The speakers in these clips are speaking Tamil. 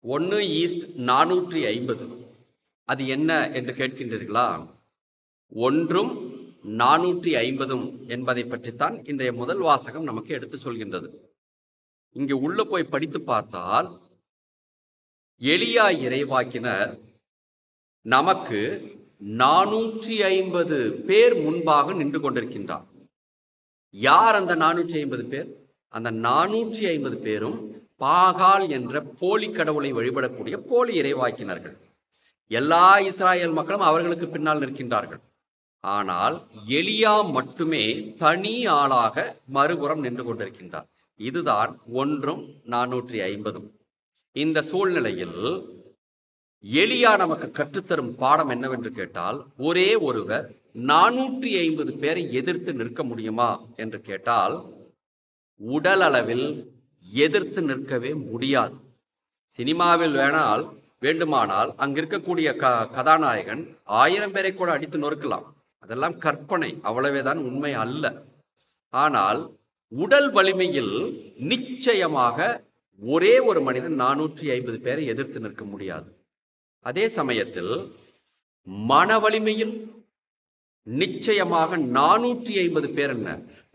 1:450. அது என்ன என்று கேட்கின்றீர்களா? 1ம் 450 என்பதை பற்றித்தான் இன்றைய முதல் வாசகம் நமக்கு எடுத்து சொல்கின்றது. இங்கே உள்ள போய் படித்து பார்த்தால் எலியா இறைவாக்கினர் நமக்கு 450 பேர் முன்பாக நின்று கொண்டிருக்கின்றார். யார் அந்த 450 பேர்? அந்த 450 பேரும் பாகால் என்ற போலி கடவுளை வழிபடக்கூடிய போலி இறைவாக்கினர்கள். எல்லா இஸ்ராயல் மக்களும் அவர்களுக்கு பின்னால் நிற்கின்றார்கள். ஆனால் எலியா மட்டுமே தனி ஆளாக மறுபுறம் நின்று கொண்டிருக்கின்றார். இதுதான் 1ம் 450. இந்த சூழ்நிலையில் எலியா நமக்கு கற்றுத்தரும் பாடம் என்னவென்று கேட்டால், ஒரே ஒருவர் 450 பேரை எதிர்த்து நிற்க முடியுமா என்று கேட்டால், உடல் அளவில் எதிர்த்து நிற்கவே முடியாது. சினிமாவில் வேண்டுமானால் அங்க இருக்கக்கூடிய கதாநாயகன் 1000 பேரை கூட அடித்து நொறுக்கலாம். அதெல்லாம் கற்பனை, அவ்வளவேதான், உண்மை அல்ல. ஆனால் உடல் வலிமையில் நிச்சயமாக ஒரே ஒரு மனிதன் 450 பேரை எதிர்த்து நிற்க முடியாது. அதே சமயத்தில் மன வலிமையில் நிச்சயமாக 450 பேர் என்ன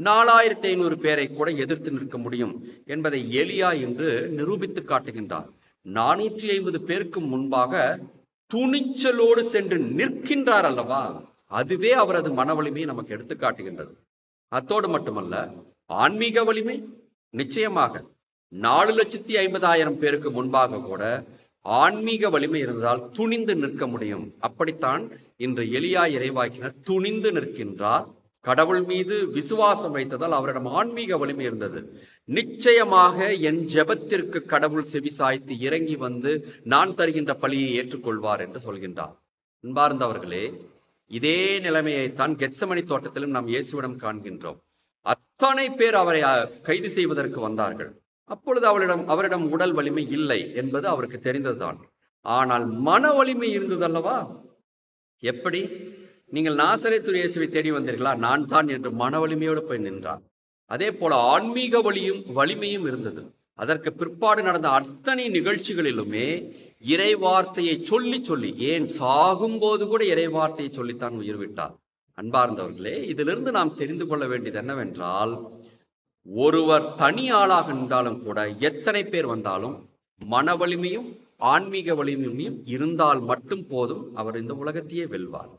4500 பேரை கூட எதிர்த்து நிற்க முடியும் என்பதை எலியா இன்று நிரூபித்து காட்டுகின்றார். 450 பேருக்கு முன்பாக துணிச்சலோடு சென்று நிற்கின்றார் அல்லவா, அதுவே அவரது மன வலிமையை நமக்கு எடுத்து காட்டுகின்றது. அத்தோடு மட்டுமல்ல, ஆன்மீக வலிமை நிச்சயமாக 4,50,000 பேருக்கு முன்பாக கூட ஆன்மீக வலிமை இருந்தால் துணிந்து நிற்க முடியும். அப்படித்தான் இன்று எலியா இறைவாக்கினர் துணிந்து நிற்கின்றார். கடவுள் மீது விசுவாசம் வைத்ததால் அவரிடம் ஆன்மீக வலிமை இருந்தது. நிச்சயமாக என் ஜெபத்திற்கு கடவுள் செவிசாய்த்து இறங்கி வந்து நான் தருகின்ற பலியை ஏற்றுக்கொள்வார் என்று சொல்கின்றார். அன்பார்ந்தவர்களே, இதே நிலைமையைத்தான் கெத்சமனி தோட்டத்திலும் நாம் இயேசுவிடம் காண்கின்றோம். அத்தனை பேர் அவரை கைது செய்வதற்கு வந்தார்கள். அப்பொழுது அவரிடம் உடல் வலிமை இல்லை என்பது அவருக்கு தெரிந்ததுதான். ஆனால் மன வலிமை இருந்ததல்லவா? எப்படி? நீங்கள் நாசரேத்து இயேசுவை தேடி வந்தீர்களா? நான் தான் என்று மன வலிமையோடு போய் நின்றார். அதே போல ஆன்மீக வலிமையும் இருந்தது. அதற்கு பிற்பாடு நடந்த அத்தனை நிகழ்ச்சிகளிலுமே இறை வார்த்தையை சொல்லி ஏன் சாகும்போது கூட இறை வார்த்தையை சொல்லித்தான் உயிர் விட்டார். அன்பார்ந்தவர்களே, இதிலிருந்து நாம் தெரிந்து கொள்ள வேண்டியது என்னவென்றால், ஒருவர் தனி ஆளாக நின்றாலும் கூட எத்தனை பேர் வந்தாலும் மன வலிமையும் ஆன்மீக வலிமையும் இருந்தால் மட்டும் போதும், அவர் இந்த உலகத்தையே வெல்வார்.